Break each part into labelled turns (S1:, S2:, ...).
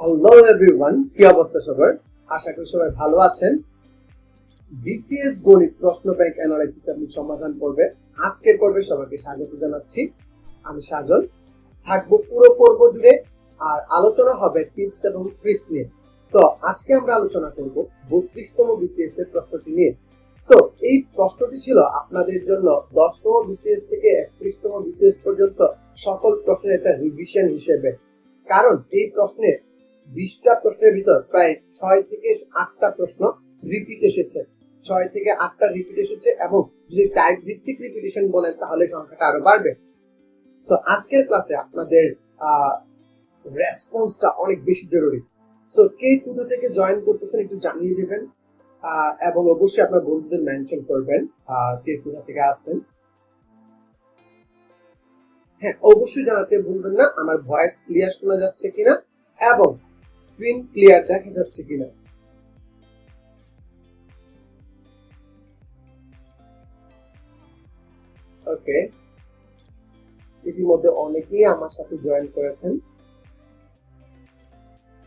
S1: Hello everyone, কি অবস্থা সবার? আশা করি সবাই ভালো আছেন। বিসিএস গণিত প্রশ্ন ব্যাংক অ্যানালাইসিস আপনি সমাধান করবে। আজকের পর্বে সবাইকে স্বাগত জানাচ্ছি। আমি সাজন, থাকবো পুরো পর্ব জুড়ে, আর আলোচনা হবে টিপস এবং ট্রিক্স নিয়ে। তো আজকে আমরা আলোচনা করব 32তম বিসিএস এর প্রশ্নটি নিয়ে। তো এই প্রশ্নটি ছিল আপনাদের জন্য 10তম বিসিএস থেকে 31তম বিসিএস পর্যন্ত সকল প্রশ্নের একটা রিভিশন হিসেবে। কারণ এই প্রশ্নে 20টা প্রশ্নের ভিতর প্রায় 6 থেকে 8টা প্রশ্ন রিপিট এসেছে। 6 থেকে 8টা রিপিট এসেছে, এবং যদি টাইপ ভিত্তিক রিপিটেশন বলেন তাহলে সংখ্যাটা আরো বাড়বে। সো আজকের ক্লাসে আপনাদের রেসপন্সটা অনেক বেশি জরুরি। সো কে কোথা থেকে জয়েন করতেছেন একটু জানিয়ে দেবেন, এবং অবশ্যই আপনার বন্ধুদের মেনশন করবেন কে কোথা থেকে আছেন। হ্যাঁ, অবশ্যই জানাতে ভুলবেন না আমার ভয়েস ক্লিয়ার শোনা যাচ্ছে কিনা এবং স্ক্রিন ক্লিয়ার দেখা যাচ্ছে কিনা। ওকে, ইতিমধ্যে অনেকেই আমার সাথে জয়েন করেছেন।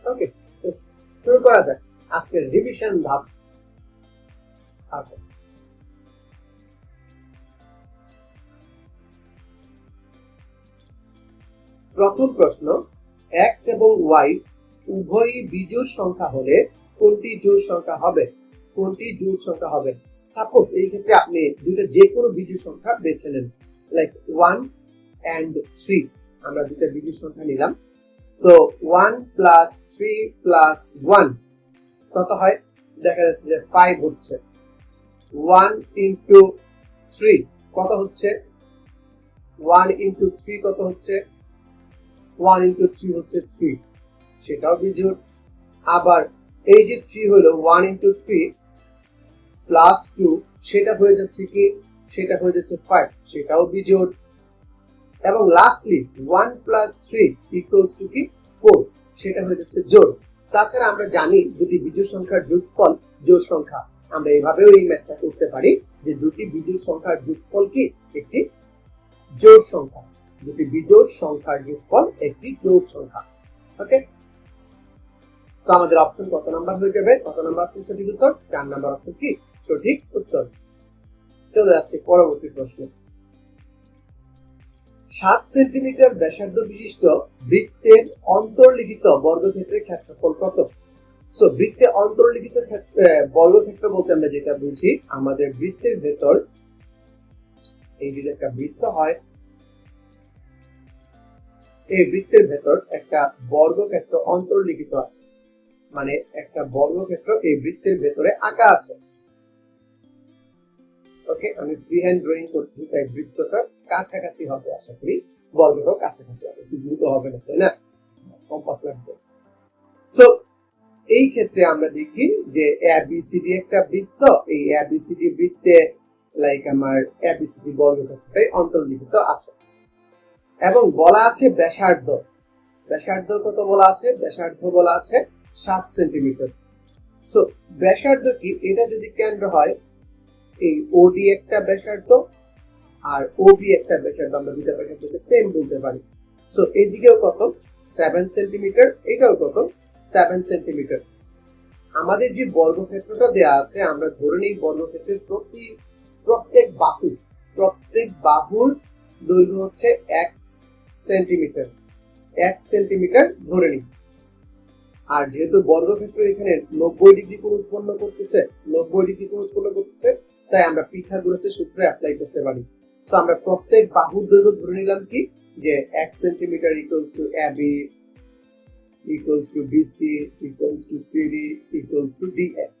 S1: ওকে, তো শুরু করা যাক আজকের রিভিশন ধাপ। প্রথম প্রশ্ন, এক্স এবং ওয়াই উভয়ই বিজোড় সংখ্যা হলে কোনটি জোড় সংখ্যা হবে? কোনটি জোড় সংখ্যা হবে? সাপোজ এই ক্ষেত্রে আপনি দুটো যে কোনো বিজোড় সংখ্যা বেছে নেন, লাইক 1 and 3। আমরা দুটো বিজোড় সংখ্যা নিলাম। তো 1 প্লাস 3 প্লাস 1 কত হয়? দেখা যাচ্ছে যে 5 হচ্ছে। 1 ইন্টু 3 কত হচ্ছে? 1 ইন্টু 3 কত হচ্ছে? 1 ইন্টু 3 হচ্ছে 3, সেটাও বিজোড়। আবার এই যে 3 হলো 1 ইন্টু 3 প্লাস 2, সেটা হয়ে যাচ্ছে কি? সেটা হয়ে যাচ্ছে 5, সেটাও বিজোড়। এবং লাস্টলি 1 প্লাস 3 ইকুয়ালস টু কি? 4, সেটা হয়ে যাচ্ছে জোড়। তাছাড়া আমরা জানি দুটি বিজোড় সংখ্যার যোগফল জোড় সংখ্যা। আমরা এভাবেও এই ম্যাথটা করতে পারি যে দুটি বিজোড় সংখ্যার যোগফল কি? একটি জোড় সংখ্যা। দুটি বিজোড় সংখ্যার যোগফল একটি জোড় সংখ্যা। ওকে, তো আমাদের অপশন কত নাম্বার হয়ে যাবে? কত নাম্বার অপশন সঠিক উত্তর? 4 নাম্বার অপশন কি সঠিক উত্তর। চলে যাচ্ছে পরবর্তী প্রশ্ন। 7 সেন্টিমিটার ব্যাসার্ধ বিশিষ্ট বৃত্তের অন্তর্লিখিত বর্গক্ষেত্রের ক্ষেত্রফল কত? সো বৃত্তে অন্তর্লিখিত বর্গক্ষেত্র বলতে আমরা যেটা বুঝি, আমাদের বৃত্তের ভেতর এই যে একটা বৃত্ত হয়, এই বৃত্তের ভেতর একটা বর্গক্ষেত্র অন্তর্লিখিত আছে, মানে একটা বর্গক্ষেত্র এই বৃত্তের ভেতরে আঁকা আছে। ওকে, আমি ফ্রি হ্যান্ড ড্রয়িং করছি, তাই বৃত্তটা কাছাকাছি হবে, আশা করি বর্গটাও কাছাকাছি হবে, একটু দ্রুত হবে না, তাই না? কম্পাস লাগবে। সো এই ক্ষেত্রে আমরা দেখি যে এবিসিডি একটা বৃত্ত, এই এবিসিডি বৃত্তে লাইক আমার এবিসিডি বর্গক্ষেত্রটাই অন্তর্লিখিত আছে, এবং বলা আছে ব্যাসার্ধ। ব্যাসার্ধ কত বলা আছে? ব্যাসার্ধ বলা আছে 7 সেন্টিমিটার। সো ব্যাসার্ধ কি? এটা যদি কেন্দ্র হয়, এই ওডি একটা ব্যাসার্ধ আর ওবি একটা ব্যাসার্ধ, আমরা দুইটা ব্যাসার্ধকে সেম বলতে পারি। সো এইদিকেও কত? 7 সেন্টিমিটার, এটাও কত? 7 সেন্টিমিটার। আমাদের যে বর্গক্ষেত্রটা দেয়া আছে, আমরা ধরে নিই বর্গক্ষেত্রের প্রত্যেক বাহুর দৈর্ঘ্য হচ্ছে x সেন্টিমিটার। x সেন্টিমিটার ধরে নিই। আর যেহেতু বর্গক্ষেত্র এখানে 90 ডিগ্রি কোণ উৎপন্ন করতেছে, 90 ডিগ্রি কোণ উৎপন্ন করতেছে, তাই আমরা পিথাগোরাসের সূত্র অ্যাপ্লাই করতে পারি। সো আমরা প্রত্যেক বাহুর দৈর্ঘ্য ধরে নিলাম কি? যে x centimetre equals to AB equals to BC equals to CD equals to DF,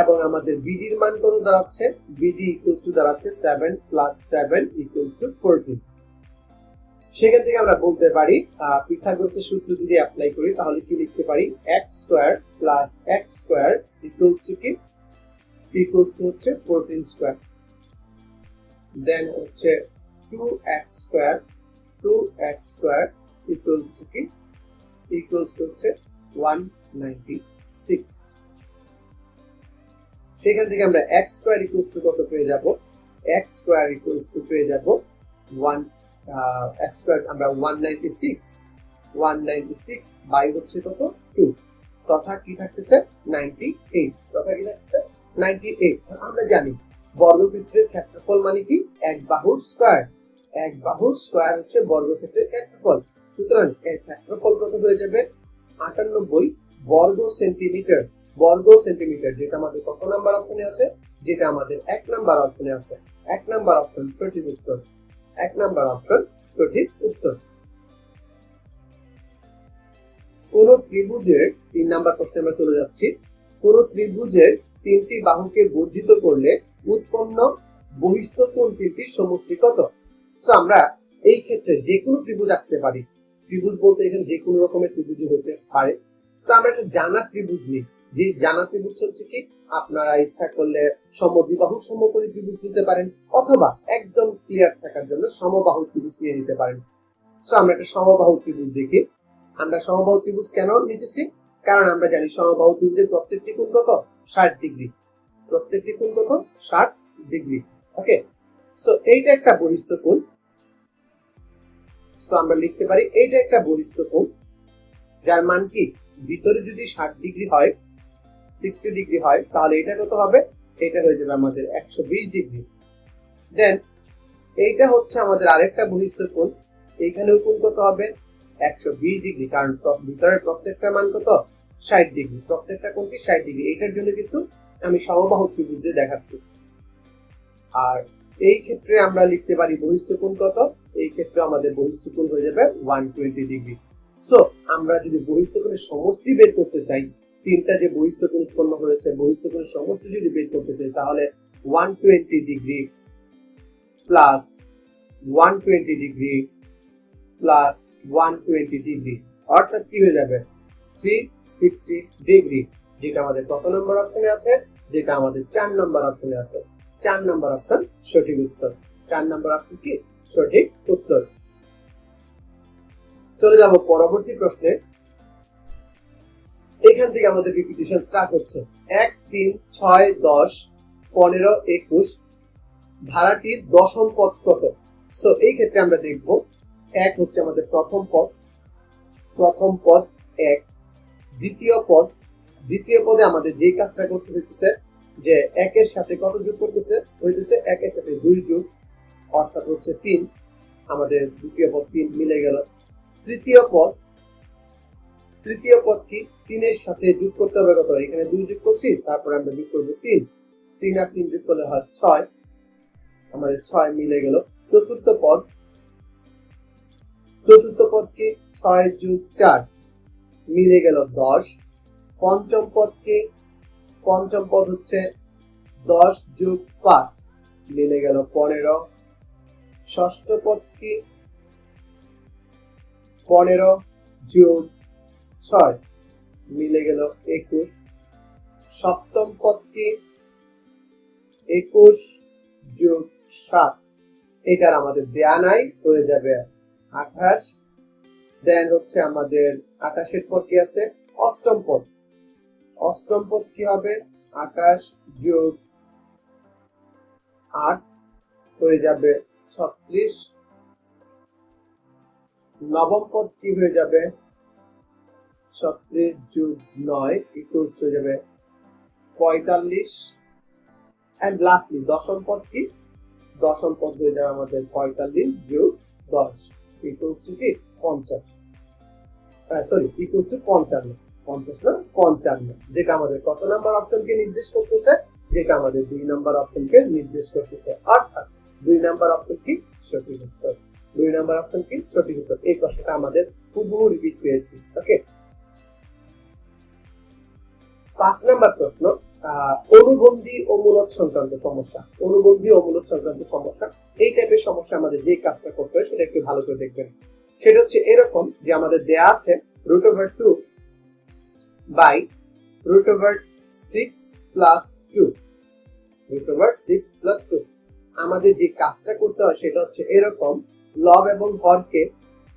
S1: এবং আমাদের BD এর মান কত দাঁড়াচ্ছে? BD ইকুয়ালস টু দাঁড়াচ্ছে 7 প্লাস 7 ইকুয়ালস টু 14। সেখান থেকে আমরা বলতে পারি পিথাগোরাসের সূত্র যদি অ্যাপ্লাই করি তাহলে কি লিখতে পারি? x square plus x square equals to কি? ইকুয়ালস টু হচ্ছে 14 স্কয়ার। দেন হচ্ছে 2x square, 2x square equals to কি? ইকুয়ালস টু হচ্ছে 196। সেখান থেকে আমরা x স্কয়ার ইকুয়ালস টু কত পেয়ে যাব? x স্কয়ার ইকুয়ালস টু পেয়ে যাব 1 x স্কয়ার আমরা 196 196 বাই হচ্ছে কত 2, তথা কি থাকতেছে 98, তথা কি থাকতেছে 98। আমরা জানি বর্গক্ষেত্রের ক্ষেত্রফল মানে কি এক বাহুর স্কয়ার, এক বাহুর স্কয়ার হচ্ছে বর্গক্ষেত্রের ক্ষেত্রফল। সুতরাং এর ক্ষেত্রফল কত হয়ে যাবে 98 বর্গ সেন্টিমিটার, বর্গ সেন্টিমিটার, যেটা আমাদের কত নাম্বার অপশনে আছে, যেটা আমাদের 1 নাম্বার অপশনে আছে। 1 নাম্বার অপশন সঠিক উত্তর, 1 নাম্বার অপশন সঠিক উত্তর। কোন ত্রিভুজের 3 নাম্বার প্রশ্নে আমরা চলে যাচ্ছি। কোন ত্রিভুজের তিনটি বাহুকে বর্ধিত করলে উৎপন্ন বহিস্থ কোণ তিনটির সমষ্টি কত? সো আমরা এই ক্ষেত্রে যে কোনো ত্রিভুজ আঁকতে পারি। ত্রিভুজ বলতে এখানে যে কোনো রকমের ত্রিভুজ হতে পারে। তো আমরা একটা জানা ত্রিভুজ নিই, যে জানা ত্রিভুজ হচ্ছে কি, আপনারা ইচ্ছা করলে সমদ্বিবাহু সমকোণী ত্রিভুজ নিতে পারেন, অথবা একদম ক্লিয়ার থাকার জন্য সমবাহু ত্রিভুজ নিয়ে নিতে পারেন। সো আমরা একটা সমবাহু ত্রিভুজ দেখি। আমরা সমবাহু ত্রিভুজ কেন নিতেছি? কারণ আমরা জানি সমবাহু ত্রিভুজের প্রত্যেকটি কোণ কত 60 ডিগ্রি, প্রত্যেকটি কোণ কত 60 ডিগ্রি। ওকে, সো এইটা একটা বহিস্থ কোণ। সো আমরা লিখতে পারি এইটা একটা বহিস্থ কোণ, যার মান কি ভিতরে যদি 60 ডিগ্রি হয়, 60 ডিগ্রি হয়, তাহলে এটা কত হবে, এটা হয়ে যাবে আমাদের 120 ডিগ্রি। দেন এইটা হচ্ছে আমাদের আরেকটা বহিস্থ কোণ, এইখানেও কোণ কত হবে 120 ডিগ্রি, কারণ ভিতরের প্রত্যেকটা মান কত 60 ডিগ্রি, প্রত্যেকটা কোণটি 60 ডিগ্রি। এটার জন্য কিন্তু আমি সমবাহু ত্রিভুজ দেখাচ্ছি। আর এই ক্ষেত্রে আমরা লিখতে পারি বহিস্থ কোণ কত, এই ক্ষেত্রে আমাদের বহিস্থ কোণ হয়ে যাবে 120 ডিগ্রি। সো আমরা যদি বহিস্থ কোণের সমষ্টি বের করতে চাই, তিনটা যে বহিস্থ কোণ উৎপন্ন হয়েছে, বহিস্থ কোণের সমষ্টি যদি বের করতে চাই, তাহলে 120 degree plus 120 degree plus 120 degree, অর্থাৎ কি হয়ে যাবে 360 ডিগ্রি, যেটা আমাদের কত নম্বর অপশনে আছে, যেটা আমাদের 4 নম্বর অপশনে আছে। 4 নম্বর অপশন সঠিক উত্তর, 4 নম্বর অপশন কি সঠিক উত্তর। চলে যাব পরবর্তী প্রশ্নে। এখান থেকে আমাদের রিপিটিশন স্টার্ট হচ্ছে। 1, 3, 6, 10, 15, 21 ধারাটির দশম পদ কত? সো এই ক্ষেত্রে আমরা দেখব 1 হচ্ছে আমাদের প্রথম পদ, প্রথম পদ 1। দ্বিতীয় পদ, দ্বিতীয় পদে আমাদের যে কাজটা করতে হচ্ছে, যে 1 এর সাথে কত যোগ করতেছে, হইতেছে 1 এর সাথে 2 যোগ, অর্থাৎ হচ্ছে 3। আমাদের দ্বিতীয় পদ 3 মিলে গেল। তৃতীয় পদ, তৃতীয় পদ কি 3 এর সাথে যোগ করতে হবে কত, এখানে 2 যোগ করছি, তারপরে আমরা যোগ করব 3, 3 আর 3 যোগ করলে হয় 6, আমাদের 6 মিলে গেল। চতুর্থ পদ, চতুর্থ পদ কি 6 যোগ 4 মিলে গেল 10। পঞ্চম পদ কি, পঞ্চম পদ হচ্ছে 10 যোগ 5 মিলে গেল 15। ষষ্ঠ পদ কি 15 যোগ 6 মিলে গেল 21। সপ্তম পদ কি 21 যোগ 7, এটার আমাদের দেয়া নাই, হয়ে যাবে 28। দেন হচ্ছে আমাদের 28 এর পর কি আছে অষ্টম পদ, অষ্টম পদ কি হবে 28 যোগ 8 হয়ে যাবে 36। নবম পদ কি হয়ে যাবে 36 যোগ 9 ইকুয়ালস হয়ে যাবে 45। এন্ড লাস্টলি দশম পদ কি, দশম পদ হয়ে যাবে আমাদের 45 যোগ 10 ইকুয়ালস টু কি 50, সরি ইকুয়ালস টু 55, 50 না 55, যেটা আমাদের কত নাম্বার অপশনকে নির্দেশ করতেছে, যেটা আমাদের 2 নাম্বার অপশনকে নির্দেশ করতেছে। অর্থাৎ 2 নাম্বার অপশন কি সঠিক উত্তর, 2 নাম্বার অপশন কি সঠিক উত্তর। এই প্রশ্নটা আমাদের হুবহু রিপিট পেয়েছি। ওকে, 5 নাম্বার প্রশ্ন, অনুবন্ধী ও মূলদ সংক্রান্ত সমস্যা। অনুবন্ধী ও মূলদ সংক্রান্ত সমস্যা, এই টাইপের সমস্যা আমাদের যে কাজটা করতে হয় সেটা একটু ভালো করে দেখবেন। সেটা হচ্ছে এরকম, যে আমাদের দেয়া আছে √2 বাই √6 প্লাস 2, √6 প্লাস 2। আমাদের যে কাজটা করতে হয় সেটা হচ্ছে এরকম, লব এবং হরকে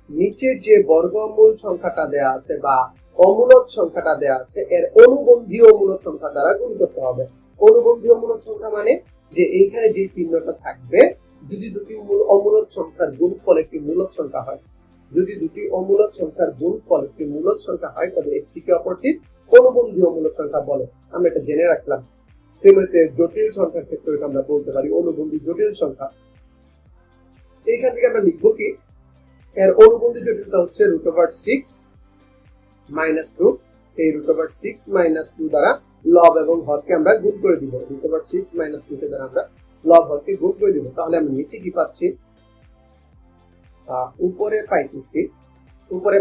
S1: নিচের যে বর্গমূল সংখ্যাটা দেয়া আছে বা অমূলদ সংখ্যাটা দেয়া আছে, এর অনুবন্ধী ও মূলদ সংখ্যা দ্বারা গুণ করতে হবে। অনুবন্ধী ও মূলদ সংখ্যা মানে যে এইখানে যে চিহ্নটা থাকবে, যদি দুটি অমূলদ সংখ্যার গুণফল একটি মূলদ সংখ্যা হয়, যদি দুটি অমূলক সংখ্যার গুণফল একটি মূলক সংখ্যা হয় তবে একটিকে অপরটির অনুবন্ধী অমূলক সংখ্যা বলে। আমরা এটা জেনে রাখলাম। সেমতে জটিল সংখ্যার ক্ষেত্রে আমরা বলতে পারি অনুবন্ধী জটিল সংখ্যা। এইখান থেকে আমরা লিখবো কি, এর অনুবন্ধী জটিলতা হচ্ছে √6 - 2। এই √6 - 2 দ্বারা লব এবং হরকে আমরা গুণ করে দিব। √6 - 2 দ্বারা আমরা লব হরকে গুণ করে দিব। তাহলে আমরা নিচে কি পাচ্ছি, উপরে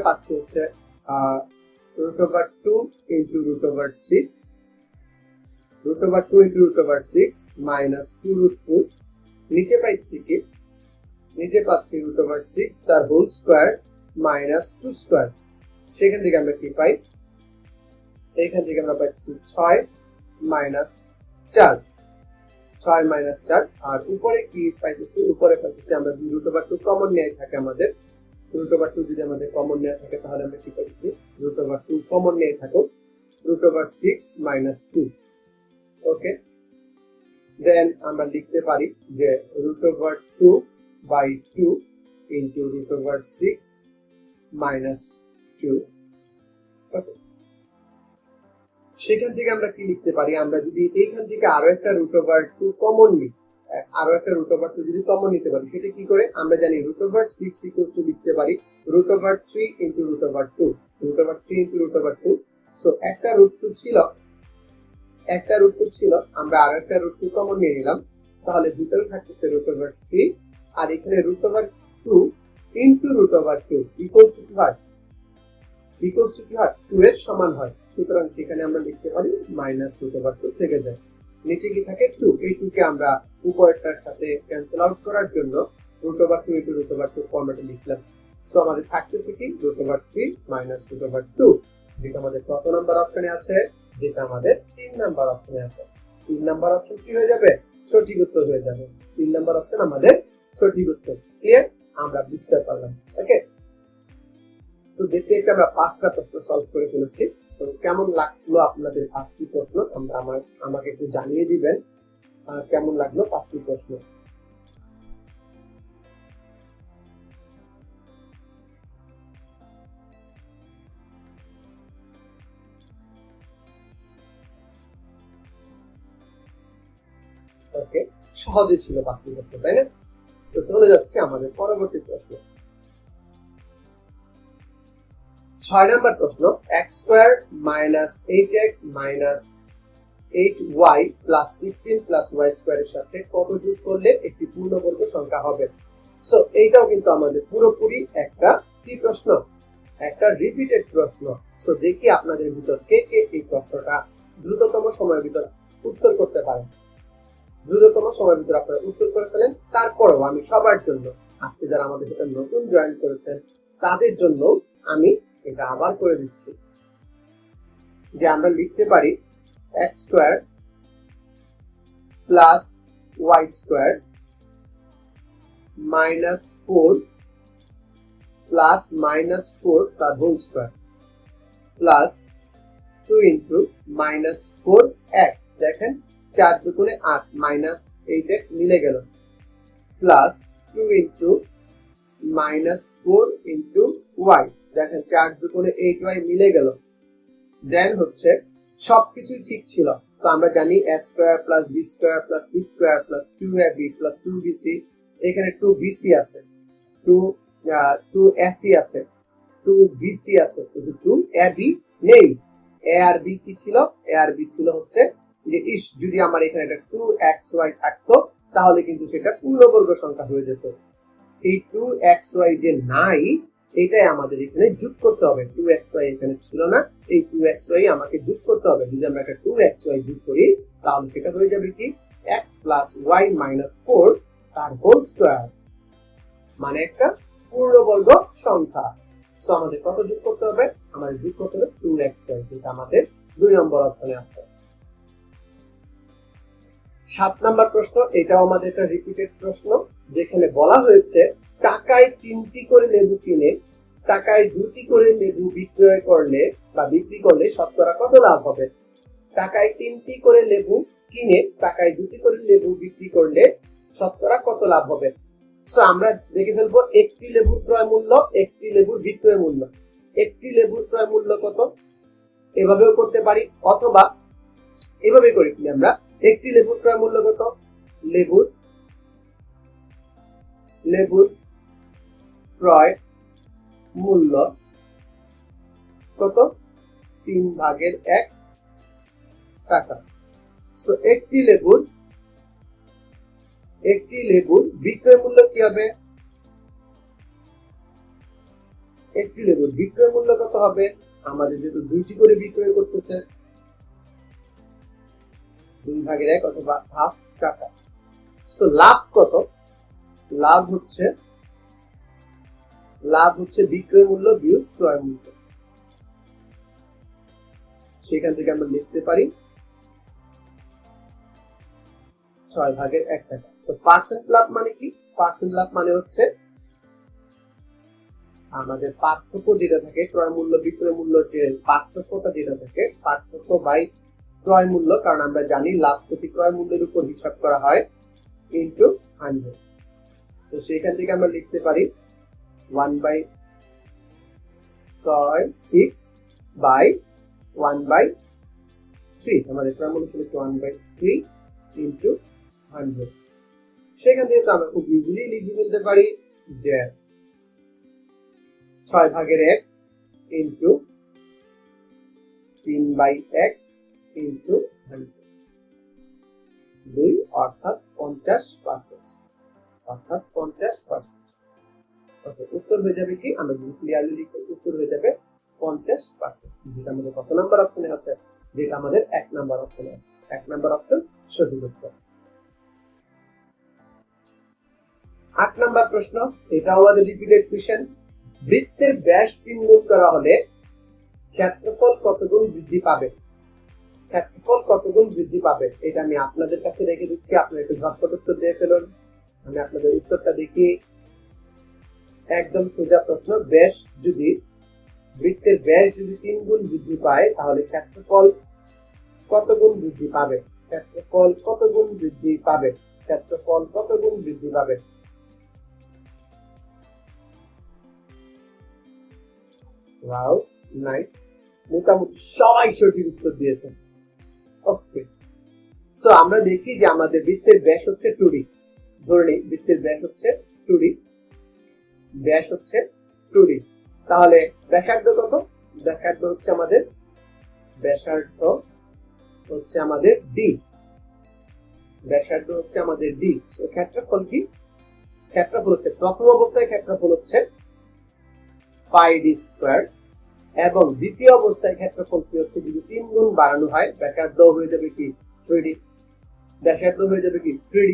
S1: পাচ্ছি হচ্ছে √2 × √6, √2 × √6 - 2√2। নিচে পাচ্ছি কি, নিচে পাচ্ছি √6 তার হোল স্কয়ার - 2 স্কয়ার। সেখান থেকে আমরা কি পাই, এইখান থেকে আমরা পাচ্ছি 6 - 4, 6 - 4। আর উপরে কি পাইতেছি, উপরে পাইতেছি আমরা √2 কমন নেওয়া থাকে আমাদের। √2 যদি আমাদের কমন নেওয়া থাকে তাহলে আমরা কি পাইছি, √2 কমন নিয়ে থাকুক, √6 - 2। ওকে, দেন আমরা লিখতে পারি যে √2/2 × √6 - 2। ওকে, সেখান থেকে আমরা কি লিখতে পারি, আমরা যদি এইখান থেকে আরো একটা √2 কমন নিই, আরো একটা √2 যদি কমন নিতে পারি, সেটা কি করে, আমরা জানি √6 লিখতে পারি √3 × √2, √3 × √2। সো একটা √2 ছিল, আমরা আরো একটা √2 কমন নিয়ে নিলাম, তাহলে ভিতরে থাকতেছে √3, আর এখানে √2 × √2 ইকুয়ালস টু হয় 2 এর সমান হয়। সুতরাং সেখানে আমরা লিখতে পারি -√2 থেকে যায়, নিচে কি থাকে 2। এই 2 কে আমরা উপরেরটার সাথে ক্যান্সেল আউট করার জন্য √2 × √2 ফরম্যাটে লিখলাম। সো আমাদের থাকতেছে কি √3 - √2, যেটা আমাদের কত নাম্বার অপশনে আছে, যেটা আমাদের 3 নাম্বার অপশনে আছে। 3 নাম্বার অপশন কি হয়ে যাবে, সঠিক উত্তর হয়ে যাবে। 3 নাম্বার অপশন আমাদের সঠিক উত্তর। ক্লিয়ার, আমরা বুঝতে পারলাম। ওকে, তো দেখতে দেখতে আমরা 5টা প্রশ্ন সলভ করে ফেলেছি। তো কেমন লাগলো আপনাদের 5টি প্রশ্ন, আমাকে একটু জানিয়ে দিবেন কেমন লাগলো 5টি প্রশ্ন। ওকে, সহজে ছিল 5টি প্রশ্ন, তাই না? তো চলে যাচ্ছি আমাদের পরবর্তী প্রশ্ন। 6 নাম্বার প্রশ্ন, x² - 8x - 8y + 16 + y² এর সাথে কত যোগ করলে একটি পূর্ণবর্গ সংখ্যা হবে? সো এইটাও কিন্তু আমাদের পুরোপুরি একটা কি প্রশ্ন, একটা রিপিটেড প্রশ্ন। সো দেখি আপনাদের ভিতর কে কে এই প্রশ্নটা দ্রুততম সময়ের ভিতর উত্তর করতে পারেন। দ্রুততম সময়ের ভিতর আপনারা উত্তর করে ফেলেন। তারপরেও আমি সবার জন্য, আজকে যারা আমাদের সাথে নতুন জয়েন করেছেন তাদের জন্য আমি এটা আবার করে দিচ্ছি, যে আমরা লিখতে পারি x² + y² - 4 + -4 তার হোল স্কয়ার প্লাস 2 × -4x, দেখেন 4 × 8 -8x মিলে গেল, প্লাস 2 × -4 × y, দেখেন 4 × 8y মিলে গেল। দেন হচ্ছে সবকিছু ঠিক ছিল, তো আমরা জানি a² + b² + c² + 2ab + 2bc, এখানে 2bc আছে, 2ac আছে, 2bc আছে, কিন্তু 2ab নেই। a আর b কি ছিল, a আর b ছিল হচ্ছে যে যদি আমার এখানে একটা 2xy থাকতো তাহলে কিন্তু সেটা পূর্ণবর্গ সংখ্যা হয়ে যেত। এই 2xy যে নাই, এটাই আমাদের এখানে যোগ করতে হবে। 2xy এখানে ছিল না, এই 2xy আমাকে যোগ করতে হবে। যদি আমরা একটা 2xy যোগ করি তাহলে সেটা হয়ে যাবে কি x + y - 4 তার হোল স্কয়ার, মানে একটা পূর্ণবর্গ সংখ্যা। সো আমাদের কত যোগ করতে হবে, আমাদের যোগ করতে হবে 2xy, যেটা আমাদের 2 নম্বর অপশনে আছে। 7 নাম্বার প্রশ্ন, এটাও আমাদের একটা রিপিটেড প্রশ্ন, যেখানে বলা হয়েছে টাকায় 3টি করে লেবু কিনে টাকায় 2টি করে লেবু বিক্রয় করলে বা বিক্রি করলে শতকরা কত লাভ হবে? টাকায় 3টি করে লেবু কিনে টাকায় 2টি করে লেবু বিক্রি করলে শতকরা কত লাভ হবে? সো আমরা দেখে ফেলবো একটি লেবুর ক্রয় মূল্য, একটি লেবুর বিক্রয় মূল্য। একটি লেবুর ক্রয় মূল্য কত, এভাবেও করতে পারি, অথবা এভাবে করি কি আমরা, একটি লেবুর ক্রয় মূল্য কত, লেবুর ক্রয় মূল্য কত, 3/1 টাকা। সো একটি লেবুর বিক্রয় মূল্য কি হবে, একটি লেবুর বিক্রয় মূল্য কত হবে, আমাদের যেহেতু দুইটি করে বিক্রয় করতেছে, 2/1 অথবা হাফ টাকা। সো লাভ কত, লাভ হচ্ছে বিক্রয় মূল্য বিয়োগ ক্রয় মূল্য। সেখান থেকে আমরা লিখতে পারি 6/1 টাকা। তো পার্সেন্ট লাভ মানে কি, পার্সেন্ট লাভ মানে হচ্ছে আমাদের পার্থক্য যেটা থাকে, ক্রয় মূল্য বিক্রয় মূল্য, যে পার্থক্যটা যেটা থাকে, পার্থক্য বাই ক্রয় মূল্য, কারণ আমরা জানি লাভ প্রতি ক্রয় মূল্যের উপর হিসাব করা হয়, ইনটু 100। তো সেখান থেকে আমরা লিখতে পারি 1/6/1/3, আমাদের ক্রয় মূল্য ছিল 1/3 ইনটু 100। সেখান থেকে আমরা খুব ইজিলি লিখে ফেলতে পারি যে 6/1 ইনটু 3/1 ইনটু 100, 2 অর্থাৎ 50%, অর্থাৎ 50%। ওকে, উত্তর হয়ে যাবে কি, আমরা যদি ক্লিয়ারলি লিখি উত্তর হয়ে যাবে 50%, যেটা আমাদের কত নাম্বার অপশনে আছে, যেটা আমাদের 1 নাম্বার অপশনে আছে। 1 নাম্বার অপশন সঠিক উত্তর। 8 নাম্বার প্রশ্ন, এটাও আমাদের রিপিটেড কোশ্চেন। বৃত্তের ব্যাস 3 গুণ করা হলে ক্ষেত্রফল কত গুণ বৃদ্ধি পাবে, ক্ষেত্রফল কত গুণ বৃদ্ধি পাবে, এটা আমি আপনাদের কাছে রেখে দিচ্ছি, আপনারা একটু ঝটপট উত্তর দিয়ে ফেলুন। আমি আপনাদের উত্তরটা দেখি, একদম সোজা প্রশ্ন। ব্যাস যদি, বৃত্তের ব্যাস যদি 3 গুণ বৃদ্ধি পায়, তাহলে ক্ষেত্রফল কত গুণ বৃদ্ধি পাবে, ক্ষেত্রফল কত গুণ বৃদ্ধি পাবে, ক্ষেত্রফল কত গুণ বৃদ্ধি পাবে। ওয়াও, নাইস, মোটামুটি সবাই সঠিক উত্তর দিয়েছেন। সো আমরা দেখি যে আমাদের বৃত্তের ব্যাস হচ্ছে 2d, ধরে নিই বৃত্তের ব্যাস হচ্ছে 2d, ব্যাস হচ্ছে 2d, তাহলে ব্যাসার্ধ কত, ব্যাসার্ধ হচ্ছে আমাদের, ব্যাসার্ধ হচ্ছে আমাদের d, ব্যাসার্ধ হচ্ছে আমাদের d। সো ক্ষেত্রফল কি, ক্ষেত্রফল হচ্ছে, প্রথম অবস্থায় ক্ষেত্রফল হচ্ছে πd², এবং দ্বিতীয় অবস্থায় ক্ষেত্রফল কি হচ্ছে, যদি 3 গুণ বাড়ানো হয়, ব্যাসার্ধ হয়ে যাবে কি 3d, ব্যাসার্ধ হয়ে যাবে কি 3d,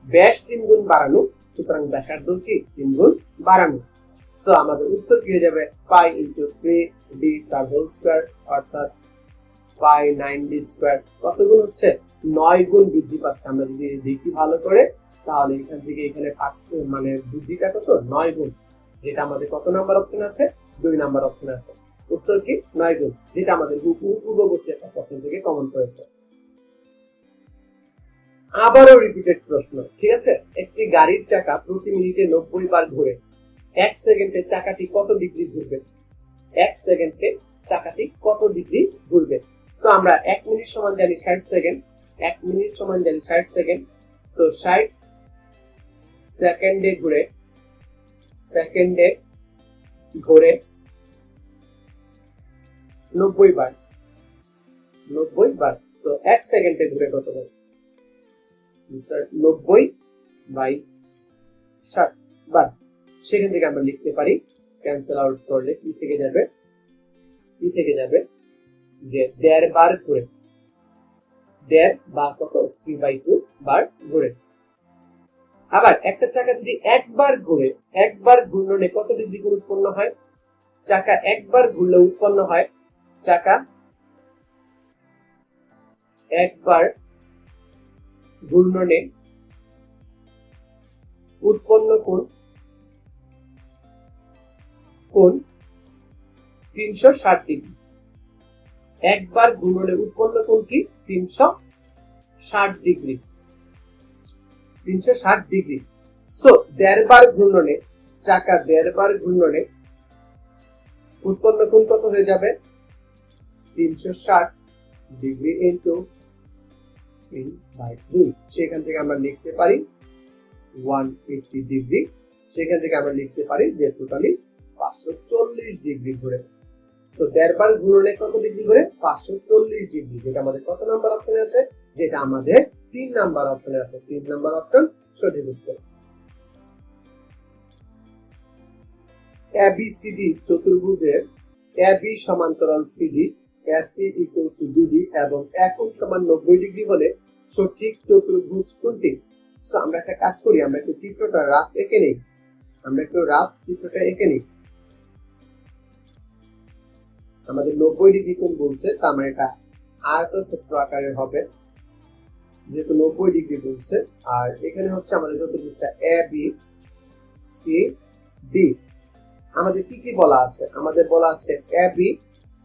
S1: ব্যাস 3 গুণ বাড়ানো, সুতরাং ব্যাসার্ধ কি 3 গুণ বাড়ানো। সো আমাদের উত্তর কি হয়ে যাবে, পাই ইনটু 3d তার হোল স্কয়ার, অর্থাৎ পাই 9d²। কত গুণ হচ্ছে, 9 গুণ বৃদ্ধি পাচ্ছে। আমরা যদি দেখি ভালো করে, তাহলে এখান থেকে এখানে মানে বৃদ্ধিটা কত, 9 গুণ, যেটা আমাদের কত নাম্বার অপশন আছে, 2 নাম্বার অপশন আছে। উত্তর কি 9 গুণ, যেটা আমাদের পূর্ববর্তী একটা প্রশ্ন থেকে কমন করেছে। আবারও রিপিটেড প্রশ্ন, ঠিক আছে। একটি গাড়ির চাকা প্রতি মিনিটে 90 বার ঘুরে, 1 সেকেন্ডে চাকাটি কত ডিগ্রি ঘুরবে, 1 সেকেন্ডে চাকাটি কত ডিগ্রি ঘুরবে। তো আমরা 1 মিনিট সমান জানি 60 সেকেন্ড, 1 মিনিট সমান জানি 60 সেকেন্ড। তো 60 সেকেন্ডে ঘুরে, সেকেন্ডে ঘুরে 90 বার, 90 বার। তো 1 সেকেন্ডে ঘুরে কত বার, 90/60 বার। সেখান থেকে আমরা লিখতে পারি, ক্যান্সেল আউট করলে কি থেকে যাবে, কি থেকে যাবে, যে 1.5 বার ঘুরে, 1.5 বা কত 3/2 বার ঘুরে। আবার একটা চাকা যদি একবার ঘুরে, একবার ঘূর্ণনে কত ডিগ্রি কোণ উৎপন্ন হয়, চাকা একবার ঘুরলে উৎপন্ন হয়, চাকা একবার ঘূর্ণনে উৎপন্ন কোণ 360 ডিগ্রি, একবার ঘূর্ণনে উৎপন্ন কোণ কি 360 ডিগ্রি, 360 ডিগ্রি। সো ১.৫ বার ঘূর্ণনে চাকা ১.৫ বার ঘূর্ণনে উৎপন্ন কোণ কত হয়ে যাবে? ৩৬০ ডিগ্রি ইন্টু 3/2। সেখান থেকে আমরা লিখতে পারি 180 ডিগ্রি। সেখান থেকে আমরা লিখতে পারি যে টোটালি 540 ডিগ্রি ঘুরে। তো ১.৫ বার ঘুরলে কত ডিগ্রি ঘুরে? 540 ডিগ্রি, যেটা আমাদের কত নাম্বার অপশনে আছে? যেটা আমাদের 3 নাম্বার অপশনে আছে। 3 নাম্বার অপশন সঠিক উত্তর। ABCD চতুর্ভুজের AB সমান্তরাল CD, AC equals to BD এবং একোণ সমান 90 ডিগ্রি হলে সঠিক চতুর্ভুজ কোনটি? সো আমরা একটা কাজ করি, আমরা একটু চিত্রটা রাফ এঁকে নিই। আমাদের 90 ডিগ্রি কোণ বলছে, তার মানে এটা আয়তক্ষেত্র আকারের হবে, যেহেতু 90 ডিগ্রি বলছে। আর এখানে হচ্ছে আমাদের চতুর্ভুজটা ABCD। আমাদের কি কি বলা আছে? আমাদের বলা আছে AB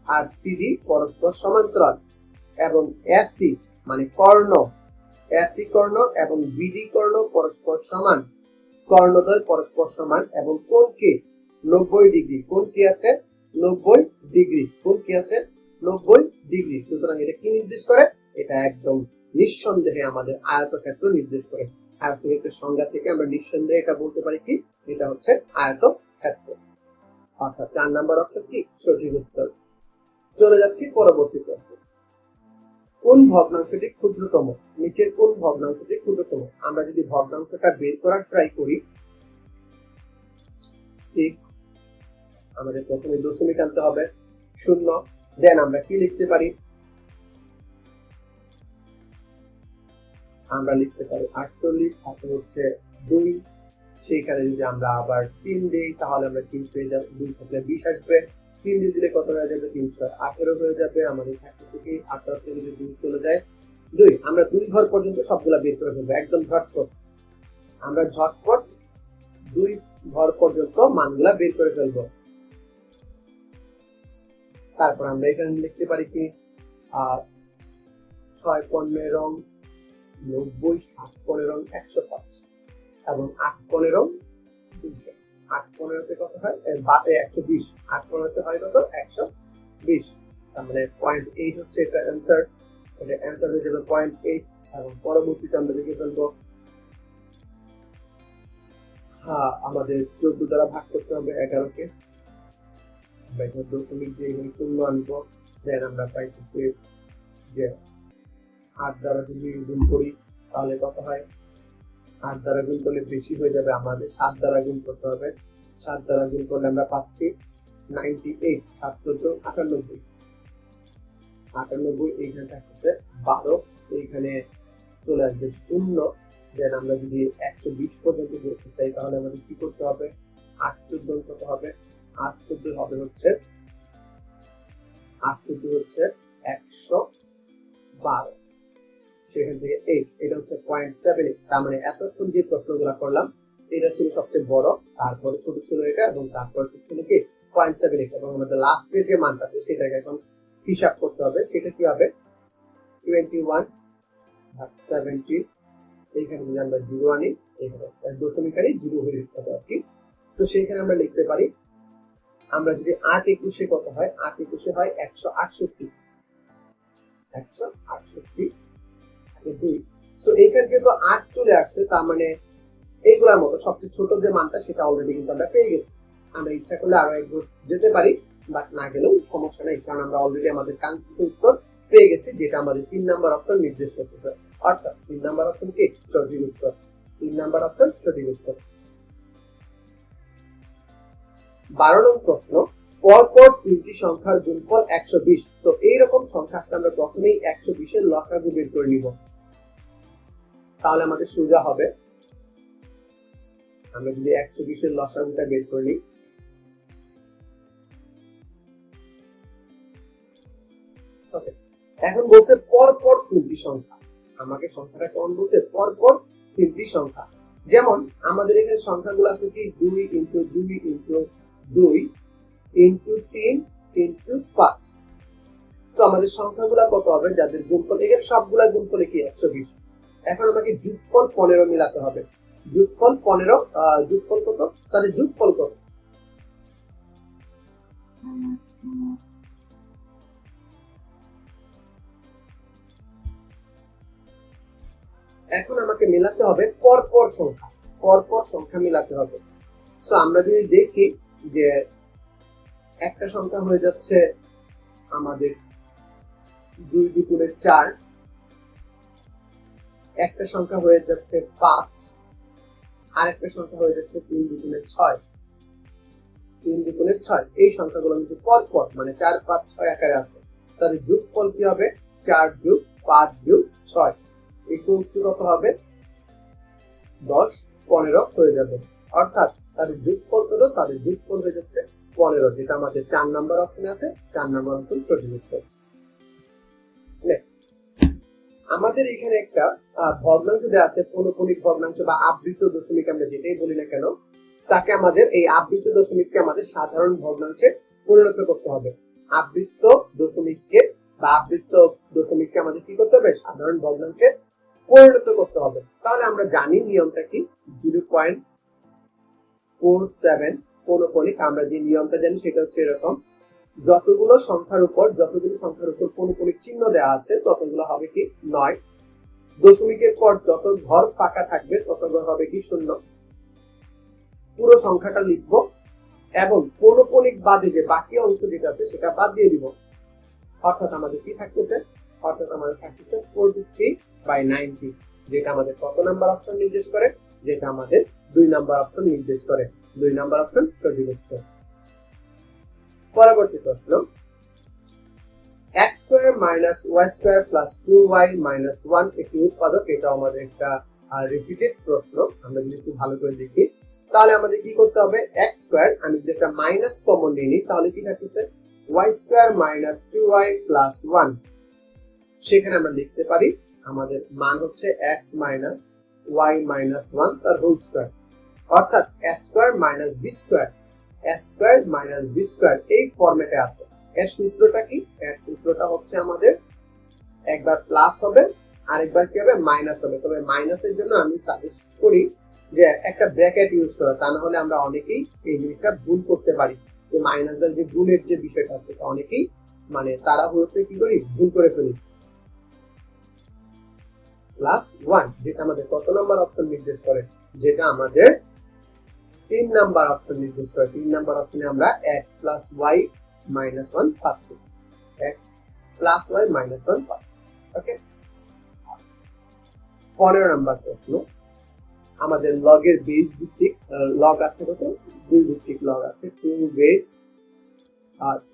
S1: আর CD পরস্পর সমান্তরাল এবং AC মানে কর্ণ, AC কর্ণ এবং BD কর্ণ পরস্পর সমান, কর্ণদ্বয় পরস্পর সমান এবং কোণ কি? 90 ডিগ্রি। কোণ কি আছে? 90 ডিগ্রি। কোণ কি আছে? 90 ডিগ্রি। সুতরাং এটা কি নির্দেশ করে? এটা একদম নিঃসন্দেহে আমাদের আয়তক্ষেত্র নির্দেশ করে। আয়তক্ষেত্রের সংজ্ঞা থেকে আমরা নিঃসন্দেহে এটা বলতে পারি কি এটা হচ্ছে আয়তক্ষেত্র। অর্থাৎ 4 নাম্বার অপশন কি সঠিক উত্তর। চলে যাচ্ছি পরবর্তী প্রশ্ন। কোন ভগ্নাংশটি ক্ষুদ্রতম? নিচের কোন ভগ্নাংশটি ক্ষুদ্রতম? আমরা যদি ভগ্নাংশটা বের করার ট্রাই করি, 6 আমাদের প্রথমে দশমিক আনতে হবে, 0। দেন আমরা কি লিখতে পারি? আমরা লিখতে পারি 48, হাতে হচ্ছে 2। সেইখানে যদি আমরা আবার 3 দিই তাহলে আমরা 3 পেয়ে যাব, 2 থাকলে 20 আসবে। 3 দিয়ে দিলে কত হয়ে যাবে? 318 হয়ে যাবে। আমাদের থাকতেছে কি 18 থেকে যদি 2 চলে যায় 2। আমরা 2 ঘর পর্যন্ত সবগুলা বের করে ফেলবো একদম ঝটপট। আমরা ঝটপট 2 ঘর পর্যন্ত মানগুলা বের করে ফেলবো। তারপর আমরা এখানে লিখতে পারি কি 6 15 90 7 15 105 এবং 8 15 200। 8 15 তে কত হয়? 120। 8 15 তে হয় কত? 120। তার মানে 0.8 হচ্ছে এটা অ্যানসার। এটা অ্যানসার হয়ে যাবে 0.8 এবং পরবর্তীতে আমরা লিখে ফেলবো আমাদের 14 দ্বারা ভাগ করতে হবে 11 কে। আমরা এখানে দশমিক দিয়ে এখানে 0 আনবো। দেন আমরা পাইতেছি যে 8 দ্বারা যদি গুণ করি তাহলে কত হয়? 8 দ্বারা গুণ করলে বেশি হয়ে যাবে, আমাদের 7 দ্বারা গুণ করতে হবে। 7 দ্বারা গুণ করলে আমরা পাচ্ছি 98। 7 14 98। 98 এইখানে থাকতেছে 12, এইখানে চলে আসবে 0। দেন আমরা যদি 120 পর্যন্ত যেতে চাই তাহলে আমাদের কি করতে হবে? 8 14 কত হবে? 8 14 হবে হচ্ছে 112। সেখান থেকে 8, এটা হচ্ছে 0.78। তার মানে এতক্ষণ যে প্রশ্নগুলো করলাম এটা ছিল সবচেয়ে বড়, তারপরে ছোট ছিল এটা এবং তারপরে ছোট ছিল কি 0.78 এবং আমাদের লাস্টের যে মানটা আছে সেটাকে এখন হিসাব করতে হবে। সেটা কি হবে? 21 ভাগ 70। এইখানে যদি আমরা 0 আনি, এখানে দশমিক আনি 0 হয়ে লিখতে হবে আর কি। তো সেইখানে আমরা লিখতে পারি, আমরা যদি 8 21 কত হয়? 8 21 হয় 168। 168 2। সো এইখানে যেহেতু 8 চলে আসছে, তার মানে এইগুলোর মতো সবচেয়ে ছোট যে মানটা সেটা অলরেডি কিন্তু আমরা পেয়ে গেছি। আমরা ইচ্ছা করলে আরো একবার যেতে পারি, বাট না গেলেও সমস্যা নেই, কারণ আমরা অলরেডি আমাদের কাঙ্ক্ষিত উত্তর পেয়ে গেছি, যেটা আমাদের 3 নাম্বার অপশন নির্দেশ করতেছে। অর্থাৎ 3 নাম্বার অপশন কি সঠিক উত্তর। 3 নাম্বার অপশন সঠিক উত্তর। 12 নং প্রশ্ন, পরপর 3টি সংখ্যার গুণফল 120। তো এইরকম সংখ্যা আসলে আমরা প্রথমেই 120 এর লসাগু বের করে নিব, তাহলে আমাদের সোজা হবে। আমরা যদি 120 এর লসাগুটা বের করে নিই, ওকে। এখন বলছে পরপর 3টি সংখ্যা। আমাকে সংখ্যাটা কেমন বলছে? পরপর 3টি সংখ্যা। যেমন আমাদের এখানে সংখ্যাগুলো আছে কি 2 × 2 × 2 × 3 × 5। তো আমাদের সংখ্যাগুলো কত হবে যাদের গুণফল? এখানে সবগুলা গুণফলে কি 120। এখন আমাকে যোগফল 15 মিলাতে হবে। যোগফল 15, যোগফল কত, তাদের যোগফল কত? এখন আমাকে মেলাতে হবে পরপর সংখ্যা মেলাতে হবে। সো আমরা যদি দেখি যে একটা সংখ্যা হয়ে যাচ্ছে আমাদের 2 দুগুণে 4, একটা সংখ্যা হয়ে যাচ্ছে 5, আর একটা সংখ্যা হয়ে যাচ্ছে 3 দুগুণে 6, 3 দুগুণে 6। এই সংখ্যাগুলো কিন্তু পরপর মানে 4 5 6 আকারে আছে, তাহলে যোগফল কি হবে? 4 যোগ 5 যোগ 6 ইকুয়ালস টু কত হবে? 10 15 হয়ে যাবে। অর্থাৎ তাদের যোগফল কত? তাদের যোগফল হয়ে যাচ্ছে 15, যেটা আমাদের 4 নাম্বার অপশনে আছে। 4 নাম্বার অপশন সঠিক উত্তর। নেক্সট, আমাদের এখানে একটা ভগ্নাংশ দেওয়া আছে, পৌনঃপুনিক ভগ্নাংশ বা আবৃত দশমিক আমরা যেটাই বলি না কেন, তাকে আমাদের এই আবৃত দশমিককে আমাদের সাধারণ ভগ্নাংশে পরিণত করতে হবে। আবৃত দশমিককে বা আবৃত দশমিককে আমাদের কি করতে হবে? সাধারণ ভগ্নাংশে পরিণত করতে হবে। তাহলে আমরা জানি নিয়মটা কি, 0.47 পৌনঃপুনিক। আমরা যে নিয়মটা জানি সেটা হচ্ছে এরকম, যতগুলো সংখ্যার উপর পৌনঃপুনিক চিহ্ন দেওয়া আছে ততগুলো হবে কি 9, দশমিকের পর যত ঘর ফাঁকা থাকবে তত ঘর হবে কি 0। পুরো সংখ্যাটা লিখবো এবং পৌনঃপুনিক বাদে যে বাকি অংশ যেটা আছে সেটা বাদ দিয়ে দিব। অর্থাৎ আমাদের কি থাকতেছে? অর্থাৎ আমাদের থাকতেছে 43/90, যেটা আমাদের কত নাম্বার অপশন নির্দেশ করে? যেটা আমাদের 2 নাম্বার অপশন নির্দেশ করে। 2 নাম্বার অপশন সঠিক উত্তর। পরবর্তী প্রশ্ন, x² - y² + 2y - 1 একটি উৎপাদক। এটা আমাদের একটা রিপিটেড প্রশ্ন। আমরা যদি একটু ভালো করে দেখি তাহলে আমাদের কি করতে হবে? x² আমি যদি একটা মাইনাস কমন নিই তাহলে কি থাকতেছে? y² - 2y + 1। সেখানে আমরা লিখতে পারি আমাদের মান হচ্ছে x - y - 1 তার হোল স্কয়ার, অর্থাৎ a² - b², a² - b² এই ফরম্যাটে আছে। এর সূত্রটা কি? এর সূত্রটা হচ্ছে আমাদের একবার প্লাস হবে আরেকবার কি হবে? মাইনাস হবে। তবে মাইনাসের জন্য আমি সাজেস্ট করি যে একটা ব্র্যাকেট ইউজ করা, তা না হলে আমরা অনেকেই এই জিনিসটা ভুল করতে পারি। যে মাইনাস দ্বারা যে গুণের যে বিষয়টা আছে তা অনেকেই মানে তারা হতে কি করি? ভুল করে ফেলি। +1 যেটা আমাদের কত নাম্বার অপশন নির্দেশ করে? যেটা আমাদের 3 নাম্বার অপশন নির্দেশ করে। 3 নাম্বার অপশনে আমরা x + y - 1 পাচ্ছি। x + y - 1 পাচ্ছি। ওকে, 15 নাম্বার প্রশ্ন, আমাদের লগের বেস ভিত্তিক লগ আছে কত? 2 ভিত্তিক লগ আছে। 2 বেস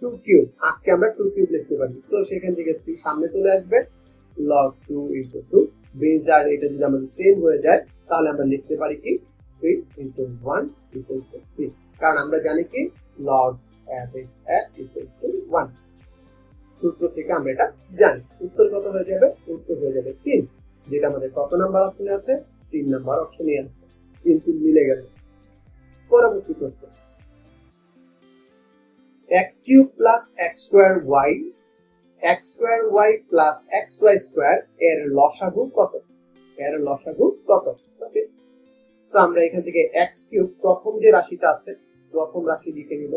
S1: 2 কিউব, আজকে আমরা 2 কিউব লিখতে পারি। সো সেখান থেকে 3 সামনে চলে আসবে, log 2 * 2 বেস আর এটা যদি আমাদের সেম হয়ে যায় তাহলে আমরা লিখতে পারি কি 3 * 1 = 3, কারণ আমরা জানি কি log base a = 1। সূত্র থেকে আমরা এটা জানি। উত্তর কত হয়ে যাবে? উত্তর হয়ে যাবে 3, যেটা আমাদের কত নাম্বার অপশনে আছে? 3 নাম্বার অপশনে আছে। 3 3 মিলে গেল। পরবর্তী প্রশ্ন, x³ + x²y x²y + xy² এর লসাগু কত? এর লসাগু কত? ওকে, তো আমরা এখান থেকে x³ প্রথম যে রাশিটা আছে প্রথম রাশি লিখে নিব।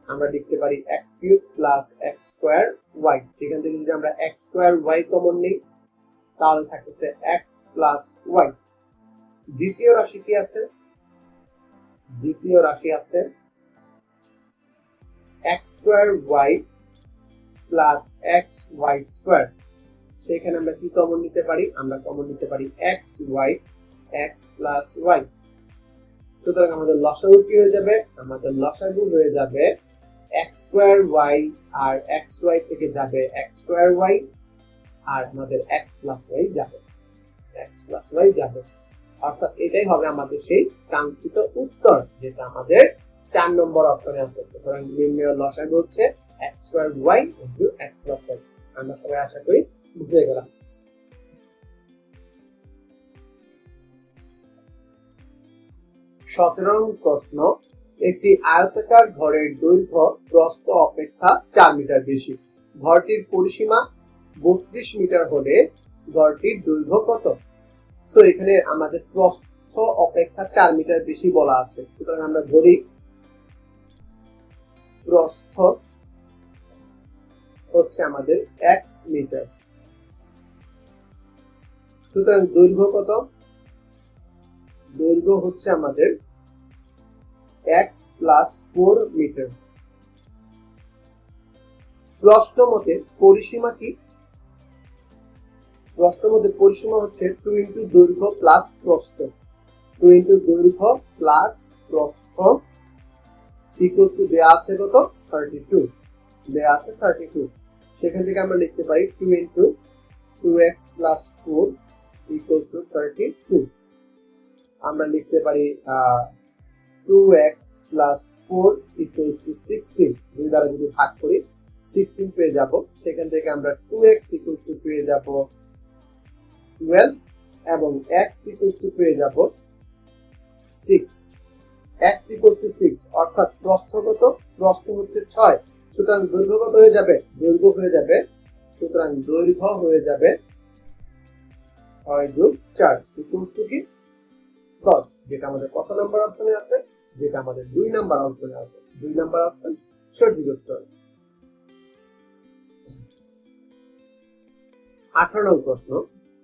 S1: আমরা লিখতে পারি x³ + x²y। সেখান থেকে যদি আমরা x²y কমন নিই তাহলে থাকতেছে x + y। দ্বিতীয় রাশি কি আছে? দ্বিতীয় রাশি আছে x²y + xy²। সেখানে আমরা কি কমন নিতে পারি? আমরা কমন নিতে পারি xy, x + y। সুতরাং আমাদের লসাগু কি হয়ে যাবে? আমাদের লসাগু হয়ে যাবে x²y আর xy থেকে যাবে x²y আর আমাদের x + y যাবে, x + y যাবে। অর্থাৎ এটাই হবে আমাদের সেই কাঙ্ক্ষিত উত্তর, যেটা আমাদের 4 নম্বর অপশনে আছে। সুতরাং নির্ণয় লসাগু হচ্ছে x²y * x + y। আমরা সবাই আশা করি বুঝে গেলাম। 17 নং প্রশ্ন, একটি আয়তাকার ঘরের দৈর্ঘ্য প্রস্থ অপেক্ষা 4 মিটার বেশি। ঘরটির পরিসীমা 32 মিটার হলে ঘরটির দৈর্ঘ্য কত? সো এখানে আমাদের প্রস্থ অপেক্ষা 4 মিটার বেশি বলা আছে, সুতরাং আমরা ধরি প্রস্থ হচ্ছে আমাদের x মিটার। সুতরাং দৈর্ঘ্য কত? দৈর্ঘ্য হচ্ছে আমাদের x প্লাস 4 মিটার। প্রশ্ন মতে পরিসীমা কি? প্রশ্ন মতে পরিসীমা হচ্ছে 2 ইন্টু দৈর্ঘ্য প্লাস প্রস্থ। 2 ইন্টু দৈর্ঘ্য প্লাস প্রস্থ ইকুয়ালস টু দেয়া আছে কত? 32। দেয়া আছে 32। সেখান থেকে আমরা লিখতে পারি 2 into 2x plus 4 equals to 32। আমরা লিখতে পারি 2x প্লাস 4 ইকুয়ালস টু 16। দুই দ্বারা যদি ভাগ করি 16 পেয়ে যাব। সেখান থেকে আমরা 2x ইকুয়ালস টু পেয়ে যাব 12 এবং x ইকুয়ালস টু পেয়ে যাব 6। x ইকুয়ালস টু 6 অর্থাৎ প্রস্থ কত? প্রস্থ হচ্ছে 6। সুতরাং দৈর্ঘ্য কত হয়ে যাবে? দৈর্ঘ্য হয়ে যাবে, সুতরাং দৈর্ঘ্য হয়ে যাবে 6 যোগ 4 ইকুয়ালস টু কি? 10, যেটা আমাদের কত নাম্বার অপশনে আছে? যেটা আমাদের 2 নাম্বার অপশনে আছে। 2 নাম্বার অপশন সঠিক উত্তর। 18 নং প্রশ্ন,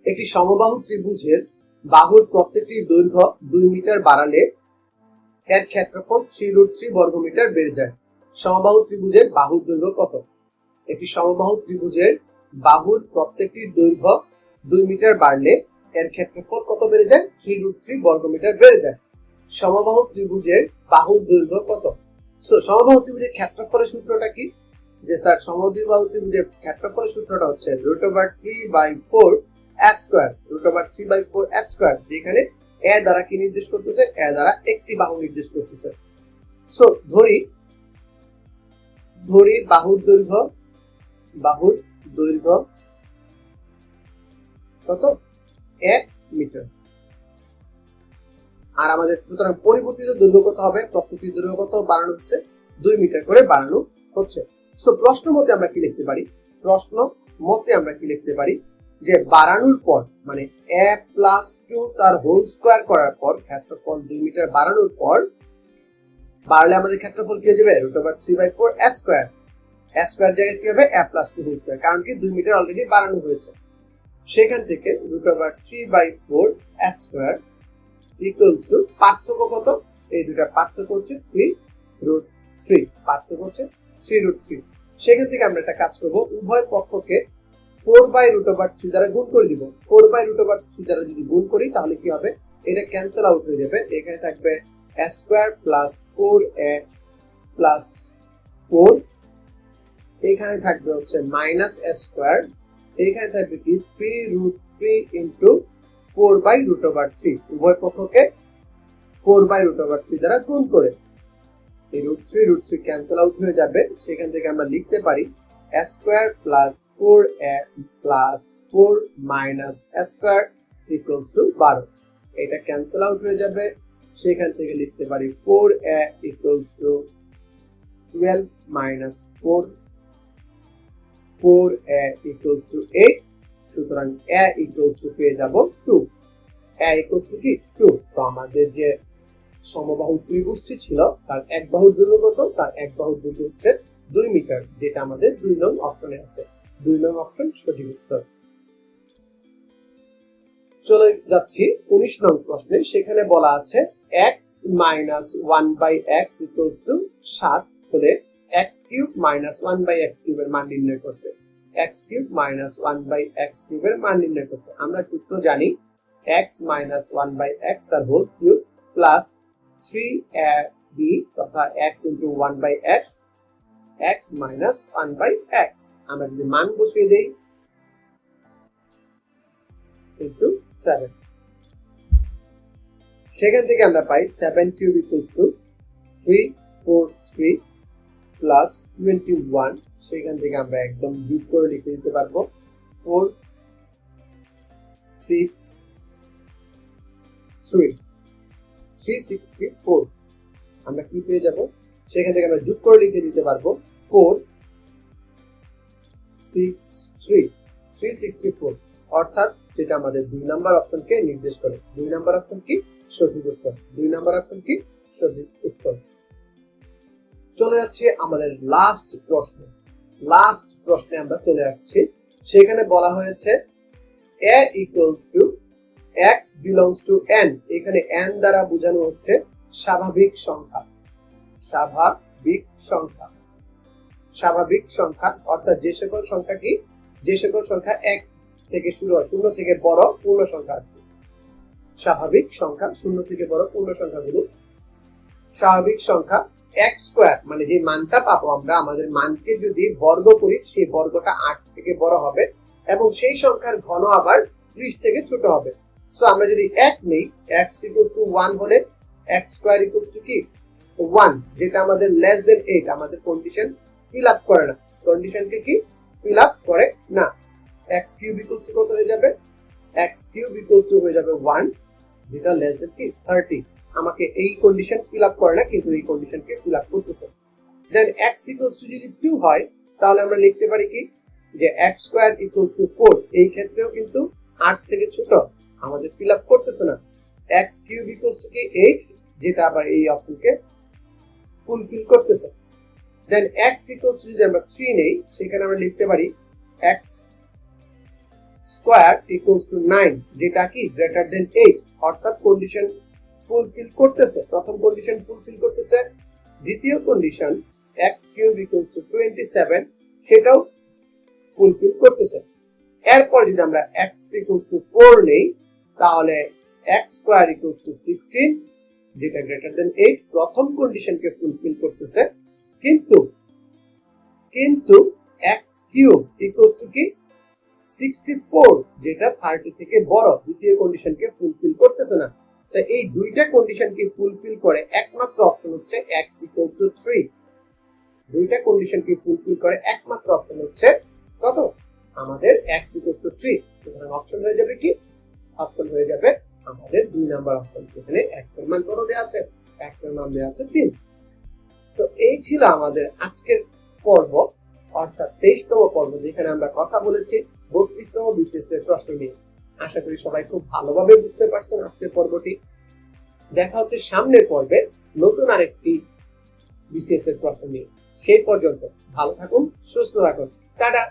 S1: একটি সমবাহু ত্রিভুজের বাহুর প্রত্যেকটি দৈর্ঘ্য 2 মিটার বাড়ালে এর ক্ষেত্রফল 3√3 বর্গমিটার বেড়ে যায়। সমবাহু ত্রিভুজের বাহুর দৈর্ঘ্য কত? একটি সমবাহু ত্রিভুজের বাহুর প্রত্যেকটি দৈর্ঘ্য 2 মিটার বাড়লে এর ক্ষেত্রফল কত বেড়ে যায়? 3√3 বর্গমিটার বেড়ে যায়। সমবাহু ত্রিভুজের বাহুর দৈর্ঘ্য কত? সো সমবাহু ত্রিভুজের ক্ষেত্রফলের সূত্রটা কি? যে স্যার সমবাহু ত্রিভুজের ক্ষেত্রফলের সূত্রটা হচ্ছে √3/4 s স্কয়ার। √3/4 s স্কয়ার, যেখানে a দ্বারা কি নির্দেশ করতেছে? a দ্বারা একটি বাহু নির্দেশ করতেছে। সো ধরি বাহুর দৈর্ঘ্য কত? 1 মিটার। আর আমাদের সুতরাং পরিবর্তিত দৈর্ঘ্য কত হবে? প্রত্যেকটি দৈর্ঘ্য কত বাড়ানো হচ্ছে? 2 মিটার করে বাড়ানো হচ্ছে। সো প্রশ্ন মতে আমরা কি লিখতে পারি? প্রশ্ন মতে আমরা কি লিখতে পারি? যে বাড়ানোর পর মানে a প্লাস 2 তার হোল স্কয়ার করার পর ক্ষেত্রফল 2 মিটার বাড়ানোর পর বাড়লে আমাদের ক্ষেত্রফল কি হয়ে যাবে? √3/4 s স্কয়ার। s স্কয়ার জায়গায় কি হবে? a প্লাস 2 হোল স্কয়ার, কারণ কি 2 মিটার অলরেডি বাড়ানো হয়েছে। সেখান থেকে √3/4 s স্কয়ার ইকুয়ালস টু পার্থক্য কত? এই দুটার পার্থক্য হচ্ছে 3√3। পার্থক্য হচ্ছে 3√3। সেখান থেকে আমরা একটা কাজ করব, উভয় পক্ষকে 4/√3 দ্বারা গুণ করে দিব। 4/√3 দ্বারা যদি গুণ করি তাহলে কি হবে? এটা ক্যান্সেল আউট হয়ে যাবে। এখানে থাকবে a square plus 4a plus 4, এখানে থাকবে হচ্ছে মাইনাস a স্কয়ার, এখানে থাকবে কি 3√3 ইনটু 4/√3। উভয় পক্ষকে 4/√3 দ্বারা গুণ করে এই √3 ক্যান্সেল আউট হয়ে যাবে। সেখান থেকে আমরা লিখতে পারি a square plus 4a plus 4 minus a square equals to 12। এটা ক্যান্সেল আউট হয়ে যাবে। সেখান থেকে লিখতে পারি 4a equals to 12 minus 4a equals to 8। সুতরাং a ইকুয়ালস টু পেয়ে যাব 2। a ইকুয়ালস টু কি? 2। তো আমাদের যে সমবাহু ত্রিভুজটি ছিল তার এক বাহুর দৈর্ঘ্য কত? তার এক বাহুর দৈর্ঘ্য হচ্ছে 2 মিটার, যেটা আমাদের 2 নং অপশনে আছে। 2 নং অপশন সঠিক উত্তর। চলে যাচ্ছি 19 নং প্রশ্নে। সেখানে বলা আছে x minus 1/x equals to 7 হলে x কিউব মাইনাস 1/x কিউবের মান নির্ণয় করতে। x কিউব মাইনাস 1/x কিউবের মান নির্ণয় করতে আমরা সূত্র জানি, x মাইনাস 1/x তার হোল কিউব প্লাস 3ab তথা x into 1/x, x minus 1/x। আমরা যদি মান বসিয়ে দেই ইন্টু 7, সেখান থেকে আমরা পাই 7 কিউব ইকুয়ালস টু 343 প্লাস 21। সেখান থেকে আমরা একদম যোগ করে লিখে দিতে পারবো 4 6 3 364। আমরা কি পেয়ে যাব? সেখান থেকে আমরা যোগ করে লিখে দিতে পারবো 4 6 3 364, অর্থাৎ যেটা আমাদের 2 নাম্বার অপশনকে নির্দেশ করে। 2 নাম্বার অপশন কি? সঠিক উত্তর। 2 নাম্বার অপশন কি? সঠিক উত্তর। চলে যাচ্ছে আমাদের লাস্ট প্রশ্ন। লাস্ট প্রশ্নে আমরা চলে আসছি। সেখানে বলা হয়েছে a equals to x belongs to n। এখানে n দ্বারা বোঝানো হচ্ছে স্বাভাবিক সংখ্যা। স্বাভাবিক সংখ্যা। স্বাভাবিক সংখ্যা অর্থাৎ যে সকল সংখ্যা কি? যে সকল সংখ্যা 1 থেকে শুরু হয়, 0 থেকে বড় পূর্ণ সংখ্যা। স্বাভাবিক সংখ্যা, 0 থেকে বড় পূর্ণ সংখ্যাগুলো স্বাভাবিক সংখ্যা। x স্কয়ার মানে যে মানটা পাবো আমরা, আমাদের মানকে যদি বর্গ করি সেই বর্গটা 8 থেকে বড় হবে এবং সেই সংখ্যার ঘন আবার 30 থেকে ছোট হবে। সো আমরা যদি 1 নেই, x = 1 হলে x স্কয়ার = কি? 1, যেটা আমাদের লেস দেন 8, আমাদের কন্ডিশন ফিল আপ করে না। কন্ডিশনকে কি ফিল আপ করে না। x কিউব = কত হয়ে যাবে? x কিউব = হয়ে যাবে 1, যেটা লেস দেন কি 30। আমাকে এই কন্ডিশন ফিল আপ করে না, কিন্তু এই কন্ডিশনকে ফিল আপ করতেছে। দেন x = যদি 2 হয়, তাহলে আমরা লিখতে পারি কি যে x স্কয়ার = 4। এই ক্ষেত্রেও কিন্তু 8 থেকে ছোট, আমাদের ফিল আপ করতেছে না। x কিউব = কি 8, যেটা আবার এই অপশনকে ফুলফিল করতেছে। দেন x = যদি আমরা 3 নেই, সেখানে আমরা লিখতে পারি x স্কয়ার = 9, যেটা কি গ্রেটার দেন 8, অর্থাৎ কন্ডিশন ফুলফিল করতেছে। প্রথম কন্ডিশন ফুলফিল করতেছে, দ্বিতীয় কন্ডিশন x কিউব = 27, সেটাও ফুলফিল করতেছে। এরপর যদি আমরা x = 4 নেই, তাহলে x স্কয়ার = 16, যেটা গ্রেটার দেন 8, প্রথম কন্ডিশনকে ফুলফিল করতেছে। কিন্তু x কিউব = কি 64, যেটা 30 থেকে বড়, দ্বিতীয় কন্ডিশনকে ফুলফিল করতেছে না। তো এই দুইটা কন্ডিশনকে ফুলফিল করে একমাত্র অপশন হচ্ছে x = 3। দুইটা কন্ডিশনকে ফুলফিল করে একমাত্র অপশন হচ্ছে কত? আমাদের x = 3। সুতরাং অপশন হয়ে যাবে কি? অপশন হয়ে যাবে আমাদের 2 নাম্বার অপশন। এখানে x এর মান কত দেয়া আছে? x এর মান দেয়া আছে 3। সো এই ছিল আমাদের আজকের পর্ব, অর্থাৎ 23তম পর্ব, যেখানে আমরা কথা বলেছি 32তম বিসিএস এর প্রশ্ন নিয়ে। আশা করি সবাই খুব ভালোভাবে বুঝতে পারছেন আজকের পর্বটি। দেখা হচ্ছে সামনের পর্বে নতুন আরেকটি বিসিএস এর প্রশ্ন নিয়ে। সেই পর্যন্ত ভালো থাকুন, সুস্থ থাকুন। টাটা।